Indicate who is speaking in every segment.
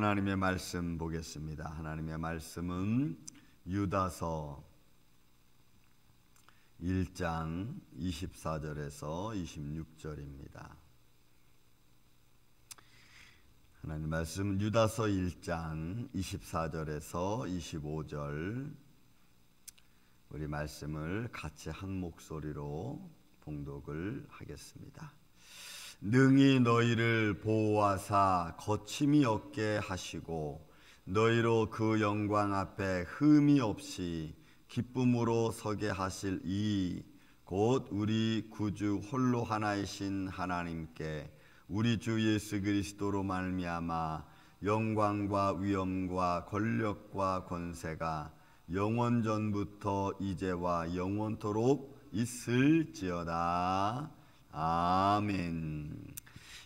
Speaker 1: 하나님의 말씀 보겠습니다. 하나님의 말씀은 유다서 1장 24절에서 26절입니다. 하나님의 말씀은 유다서 1장 24절에서 25절, 우리 말씀을 같이 한 목소리로 봉독을 하겠습니다. 능히 너희를 보호하사 거침이 없게 하시고 너희로 그 영광 앞에 흠이 없이 기쁨으로 서게 하실 이 곧 우리 구주 홀로 하나이신 하나님께 우리 주 예수 그리스도로 말미암아 영광과 위엄과 권력과 권세가 영원 전부터 이제와 영원토록 있을지어다. 아멘.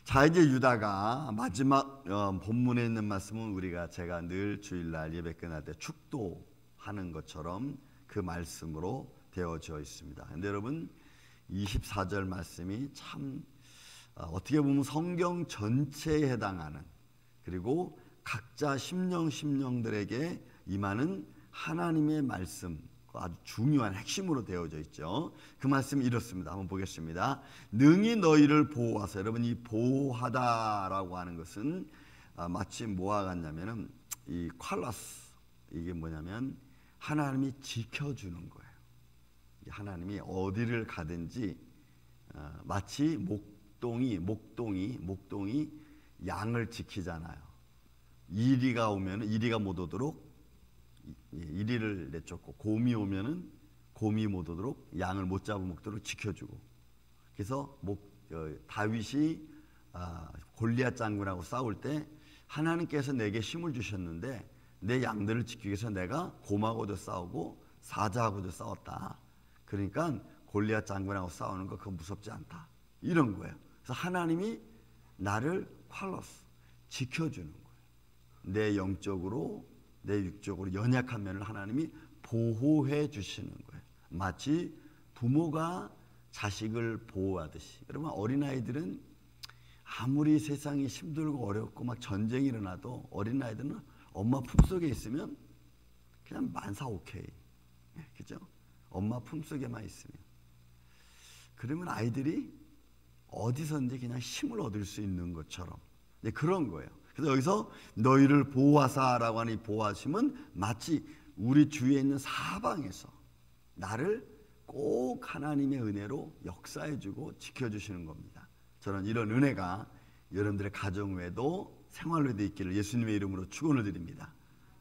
Speaker 1: 자, 이제 유다가 마지막 본문에 있는 말씀은 제가 늘 주일날 예배 끝날 때 축도하는 것처럼 그 말씀으로 되어져 있습니다. 근데 여러분, 24절 말씀이 참 어떻게 보면 성경 전체에 해당하는, 그리고 각자 심령들에게 임하는 하나님의 말씀, 아주 중요한 핵심으로 되어져 있죠. 그 말씀이 이렇습니다. 한번 보겠습니다. 능히 너희를 보호하사. 여러분, 이 보호하다라고 하는 것은 마치 뭐와 같냐면은 이 콸라스, 이게 뭐냐면 하나님이 지켜주는 거예요. 하나님이 어디를 가든지 마치 목동이 양을 지키잖아요. 이리가 오면 이리가 못 오도록 이리를 내쫓고, 곰이 오면은 곰이 못 오도록, 양을 못 잡아먹도록 지켜주고. 그래서 다윗이 골리앗 장군하고 싸울 때 하나님께서 내게 힘을 주셨는데 내 양들을 지키기 위해서 내가 곰하고도 싸우고 사자하고도 싸웠다. 그러니까 골리앗 장군하고 싸우는 거 그거 무섭지 않다, 이런 거예요. 그래서 하나님이 나를 콸로스 지켜주는 거예요. 내 영적으로, 내 육적으로 연약한 면을 하나님이 보호해 주시는 거예요. 마치 부모가 자식을 보호하듯이. 여러분, 어린아이들은 아무리 세상이 힘들고 어렵고 막 전쟁이 일어나도 어린아이들은 엄마 품속에 있으면 그냥 만사오케이, 그죠? 엄마 품속에만 있으면. 그러면 아이들이 어디서든지 그냥 힘을 얻을 수 있는 것처럼 그런 거예요. 그래서 여기서 너희를 보호하사라고 하는 이 보호하심은 마치 우리 주위에 있는 사방에서 나를 꼭 하나님의 은혜로 역사해주고 지켜주시는 겁니다. 저는 이런 은혜가 여러분들의 가정 외에도 생활 외에도 있기를 예수님의 이름으로 축원을 드립니다.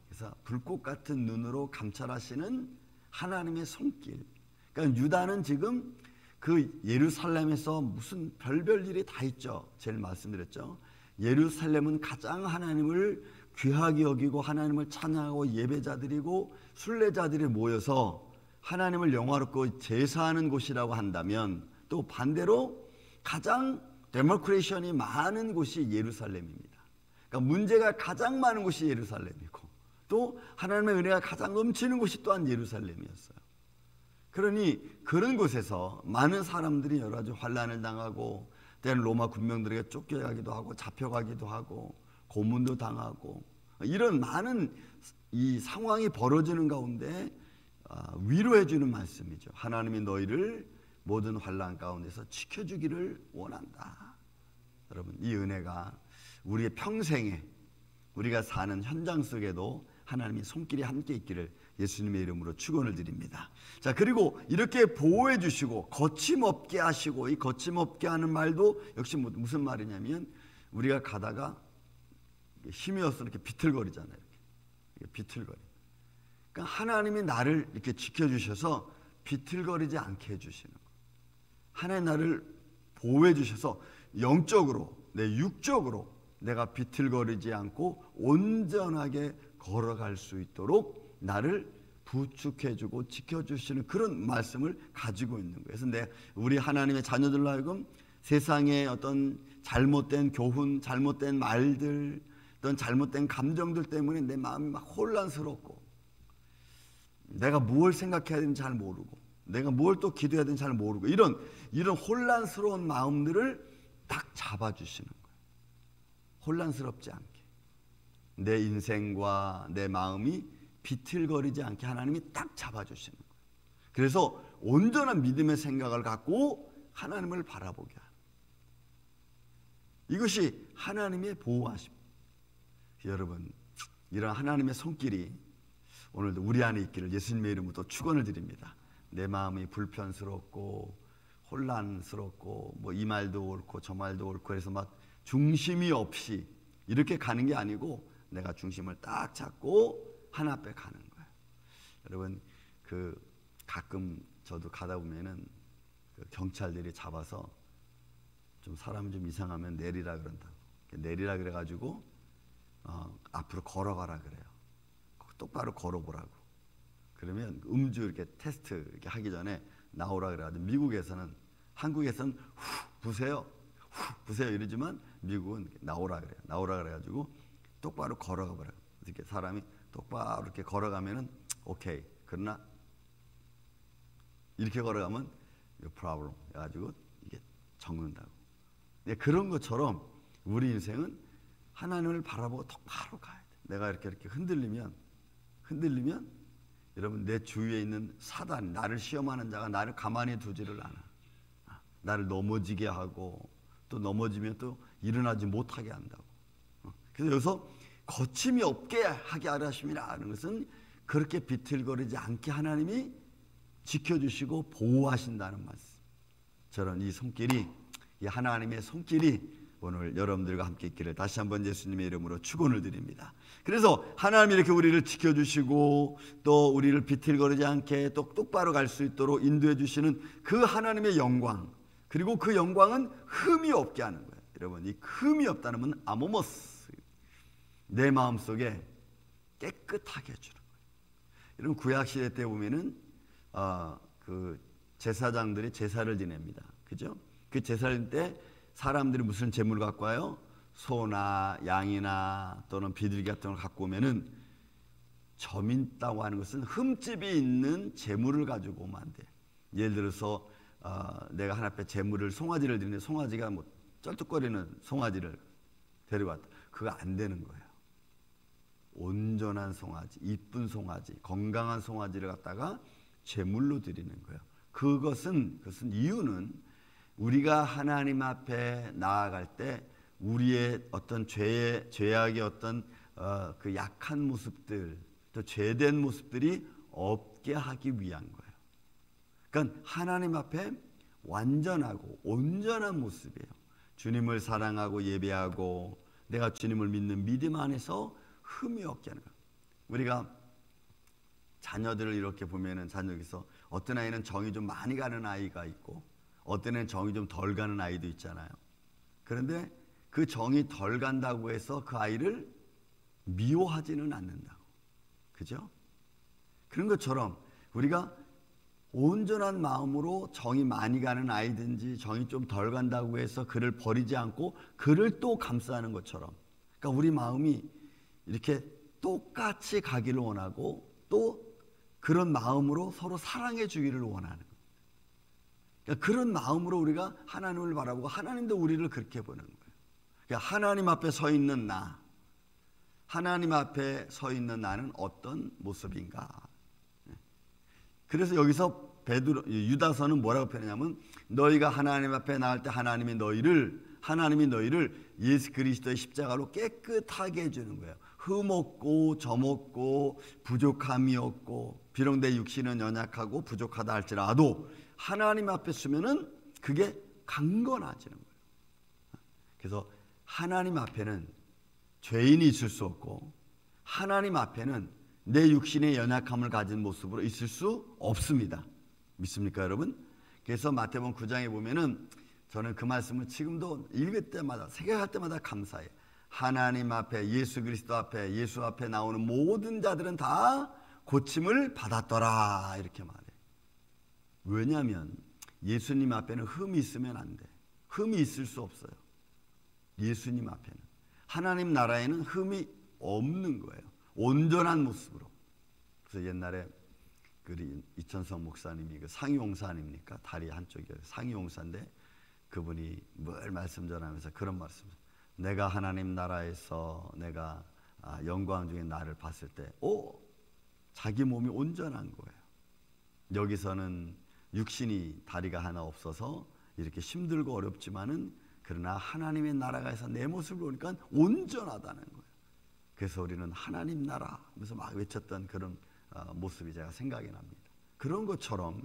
Speaker 1: 그래서 불꽃 같은 눈으로 감찰하시는 하나님의 손길. 그러니까 유다는 지금 그 예루살렘에서 무슨 별별 일이 다 있죠. 제일 말씀드렸죠. 예루살렘은 가장 하나님을 귀하게 여기고 하나님을 찬양하고 예배자들이고 순례자들이 모여서 하나님을 영화롭고 제사하는 곳이라고 한다면, 또 반대로 가장 데모크레이션이 많은 곳이 예루살렘입니다. 그러니까 문제가 가장 많은 곳이 예루살렘이고, 또 하나님의 은혜가 가장 넘치는 곳이 또한 예루살렘이었어요. 그러니 그런 곳에서 많은 사람들이 여러 가지 환난을 당하고, 때는 로마 군병들에게 쫓겨가기도 하고 잡혀가기도 하고 고문도 당하고, 이런 많은 이 상황이 벌어지는 가운데 위로해 주는 말씀이죠. 하나님이 너희를 모든 환난 가운데서 지켜주기를 원한다. 여러분, 이 은혜가 우리의 평생에, 우리가 사는 현장 속에도 하나님의 손길이 함께 있기를 예수님의 이름으로 축원을 드립니다. 자, 그리고 이렇게 보호해 주시고 거침없게 하시고, 이 거침없게 하는 말도 역시 무슨 말이냐면, 우리가 가다가 힘이 없어 이렇게 비틀거리잖아요. 이렇게 비틀거리. 그러니까 하나님이 나를 이렇게 지켜주셔서 비틀거리지 않게 해주시는 거예요. 하나님 나를 보호해 주셔서 영적으로, 내 육적으로 내가 비틀거리지 않고 온전하게 걸어갈 수 있도록 나를 부축해주고 지켜주시는 그런 말씀을 가지고 있는 거예요. 그래서 우리 하나님의 자녀들로 하여금 세상의 어떤 잘못된 교훈, 잘못된 말들, 어떤 잘못된 감정들 때문에 내 마음이 막 혼란스럽고, 내가 뭘 생각해야 되는지 잘 모르고, 내가 뭘 또 기도해야 되는지 잘 모르고, 이런 혼란스러운 마음들을 딱 잡아주시는 거예요. 혼란스럽지 않게. 내 인생과 내 마음이 비틀거리지 않게 하나님이 딱 잡아주시는 거예요. 그래서 온전한 믿음의 생각을 갖고 하나님을 바라보게 하는, 이것이 하나님의 보호하십니다. 여러분, 이런 하나님의 손길이 오늘도 우리 안에 있기를 예수님의 이름으로 축원을 드립니다. 내 마음이 불편스럽고 혼란스럽고 뭐 이 말도 옳고 저 말도 옳고 해서 막 중심이 없이 이렇게 가는 게 아니고 내가 중심을 딱 잡고 하나 앞에 가는 거예요. 여러분, 가끔 저도 가다 보면은 경찰들이 잡아서 좀 사람이 좀 이상하면 내리라 그런다고, 내리라 그래가지고 앞으로 걸어가라 그래요. 똑바로 걸어보라고. 그러면 음주 이렇게 테스트 이렇게 하기 전에 나오라 그래가지고, 미국에서는, 한국에서는 후 부세요, 후 부세요 이러지만 미국은 나오라 그래요. 나오라 그래가지고 똑바로 걸어가 버려요. 이렇게 사람이 똑바로 이렇게 걸어가면은 오케이. 그러나 이렇게 걸어가면 problem 해가지고 이게 적는다고. 그런 것처럼 우리 인생은 하나님을 바라보고 똑바로 가야 돼. 내가 이렇게 흔들리면 여러분, 내 주위에 있는 사단, 나를 시험하는 자가 나를 가만히 두지를 않아. 나를 넘어지게 하고 또 넘어지면 또 일어나지 못하게 한다고. 그래서 여기서 거침이 없게 하게 하려 하심이라 하는 것은 그렇게 비틀거리지 않게 하나님이 지켜주시고 보호하신다는 말씀. 저는 이 손길이, 이 하나님의 손길이 오늘 여러분들과 함께 있기를 다시 한번 예수님의 이름으로 축원을 드립니다. 그래서 하나님이 이렇게 우리를 지켜주시고 또 우리를 비틀거리지 않게 또 똑바로 갈 수 있도록 인도해 주시는 그 하나님의 영광, 그리고 그 영광은 흠이 없게 하는 거예요. 여러분, 이 흠이 없다는 건 아모모스, 내 마음속에 깨끗하게 해주는 거예요. 여러분, 구약시대 때 보면은 그 제사장들이 제사를 지냅니다. 그죠? 그 제사를 때 사람들이 무슨 제물을 갖고 와요? 소나 양이나 또는 비둘기 같은 걸 갖고 오면은, 점 있다고 하는 것은 흠집이 있는 제물을 가지고 오면 안 돼. 예를 들어서 내가 하나 앞에 제물을, 송아지를 드리는데 송아지가 뭐 쩔뚝거리는 송아지를 데려왔다. 그거 안 되는 거예요. 온전한 송아지, 이쁜 송아지, 건강한 송아지를 갖다가 제물로 드리는 거예요. 그것은 이유는 우리가 하나님 앞에 나아갈 때 우리의 어떤 죄악의 어떤 그 약한 모습들, 또 죄된 모습들이 없게 하기 위한 거예요. 그러니까 하나님 앞에 완전하고 온전한 모습이에요. 주님을 사랑하고 예배하고 내가 주님을 믿는 믿음 안에서 흠이 없게 하는 거예요. 우리가 자녀들을 이렇게 보면은, 자녀에서 어떤 아이는 정이 좀 많이 가는 아이가 있고 어떤 애는 정이 좀 덜 가는 아이도 있잖아요. 그런데 그 정이 덜 간다고 해서 그 아이를 미워하지는 않는다고. 그죠? 그런 것처럼 우리가 온전한 마음으로 정이 많이 가는 아이든지 정이 좀 덜 간다고 해서 그를 버리지 않고 그를 또 감싸는 것처럼, 그러니까 우리 마음이 이렇게 똑같이 가기를 원하고 또 그런 마음으로 서로 사랑해 주기를 원하는 거예요. 그러니까 그런 마음으로 우리가 하나님을 바라보고 하나님도 우리를 그렇게 보는 거예요. 그러니까 하나님 앞에 서 있는 나, 하나님 앞에 서 있는 나는 어떤 모습인가. 그래서 여기서 유다서는 뭐라고 표현하냐면, 너희가 하나님 앞에 나갈 때 하나님이 너희를 예수 그리스도의 십자가로 깨끗하게 해주는 거예요. 흠 없고 점 없고 부족함이 없고, 비록 내 육신은 연약하고 부족하다 할지라도 하나님 앞에 서면은 그게 강건해지는 거예요. 그래서 하나님 앞에는 죄인이 있을 수 없고, 하나님 앞에는 내 육신의 연약함을 가진 모습으로 있을 수 없습니다. 믿습니까, 여러분? 그래서 마태복음 9장에 보면은, 저는 그 말씀을 지금도 읽을 때마다, 생각할 때마다 감사해요. 하나님 앞에, 예수 그리스도 앞에, 예수 앞에 나오는 모든 자들은 다 고침을 받았더라, 이렇게 말해요. 왜냐하면 예수님 앞에는 흠이 있으면 안 돼. 흠이 있을 수 없어요. 예수님 앞에는. 하나님 나라에는 흠이 없는 거예요. 온전한 모습으로. 그래서 옛날에 그 이천성 목사님이, 그 상위용사 아닙니까? 다리 한쪽이 상위용사인데, 그분이 뭘 말씀 전하면서 그런 말씀, 내가 하나님 나라에서 내가 영광 중에 나를 봤을 때 자기 몸이 온전한 거예요. 여기서는 육신이 다리가 하나 없어서 이렇게 힘들고 어렵지만은 그러나 하나님의 나라가에서 내 모습을 보니까 온전하다는 거예요. 그래서 우리는 하나님 나라 하면서 막 외쳤던 그런 모습이 제가 생각이 납니다. 그런 것처럼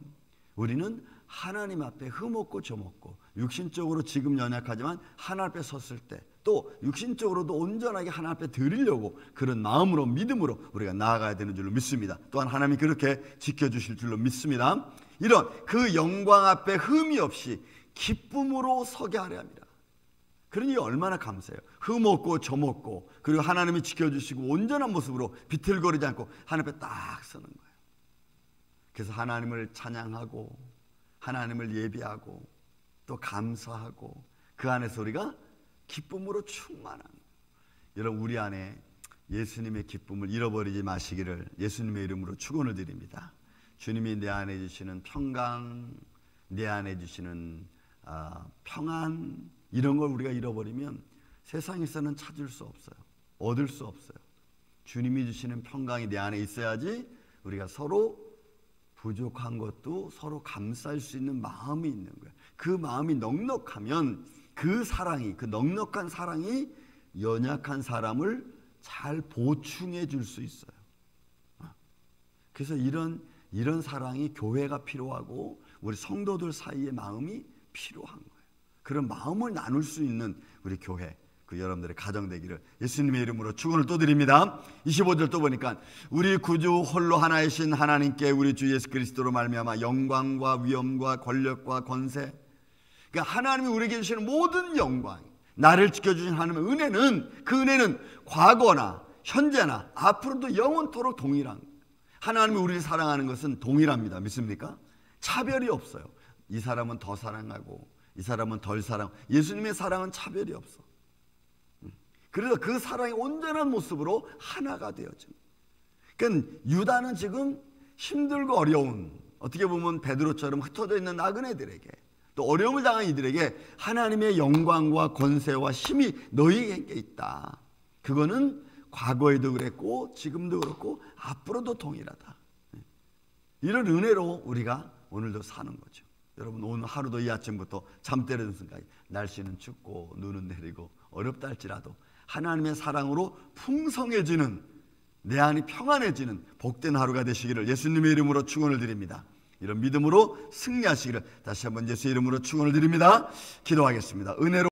Speaker 1: 우리는 하나님 앞에 흠없고 점없고 육신적으로 지금 연약하지만 하나님 앞에 섰을 때 또 육신적으로도 온전하게 하나님 앞에 드리려고 그런 마음으로 믿음으로 우리가 나아가야 되는 줄로 믿습니다. 또한 하나님이 그렇게 지켜주실 줄로 믿습니다. 이런 그 영광 앞에 흠이 없이 기쁨으로 서게 하려 합니다. 그러니 얼마나 감사해요. 흠없고 점없고 그리고 하나님이 지켜주시고 온전한 모습으로 비틀거리지 않고 하나님 앞에 딱 서는 거예요. 그래서 하나님을 찬양하고 하나님을 예배하고 또 감사하고 그 안에서 우리가 기쁨으로 충만한 거예요. 여러분 우리 안에 예수님의 기쁨을 잃어버리지 마시기를 예수님의 이름으로 축원을 드립니다. 주님이 내 안에 주시는 평강, 내 안에 주시는 평안 이런 걸 우리가 잃어버리면 세상에서는 찾을 수 없어요. 얻을 수 없어요. 주님이 주시는 평강이 내 안에 있어야지 우리가 서로 부족한 것도 서로 감쌀 수 있는 마음이 있는 거예요. 그 마음이 넉넉하면 그 사랑이, 그 넉넉한 사랑이 연약한 사람을 잘 보충해 줄 수 있어요. 그래서 이런 사랑이 교회가 필요하고 우리 성도들 사이의 마음이 필요한 거예요. 그런 마음을 나눌 수 있는 우리 교회, 그 여러분들의 가정 되기를 예수님의 이름으로 축원을 또 드립니다. 25절 또 보니까 우리 구주 홀로 하나이신 하나님께 우리 주 예수 그리스도로 말미암아 영광과 위엄과 권력과 권세, 그러니까 하나님이 우리에게 주시는 모든 영광, 나를 지켜주신 하나님의 은혜는 그 은혜는 과거나 현재나 앞으로도 영원토록 동일한 거예요. 하나님이 우리를 사랑하는 것은 동일합니다. 믿습니까? 차별이 없어요. 이 사람은 더 사랑하고 이 사람은 덜 사랑하고 예수님의 사랑은 차별이 없어. 그래서 그 사랑의 온전한 모습으로 하나가 되어집니다. 그러니까 유다는 지금 힘들고 어려운 어떻게 보면 베드로처럼 흩어져 있는 나그네들에게 또 어려움을 당한 이들에게 하나님의 영광과 권세와 힘이 너희에게 있다. 그거는 과거에도 그랬고 지금도 그렇고 앞으로도 동일하다. 이런 은혜로 우리가 오늘도 사는 거죠. 여러분 오늘 하루도 이 아침부터 잠 때리는 순간 날씨는 춥고 눈은 내리고 어렵다 할지라도 하나님의 사랑으로 풍성해지는 내 안이 평안해지는 복된 하루가 되시기를 예수님의 이름으로 축원을 드립니다. 이런 믿음으로 승리하시기를 다시 한번 예수의 이름으로 축원을 드립니다. 기도하겠습니다. 은혜로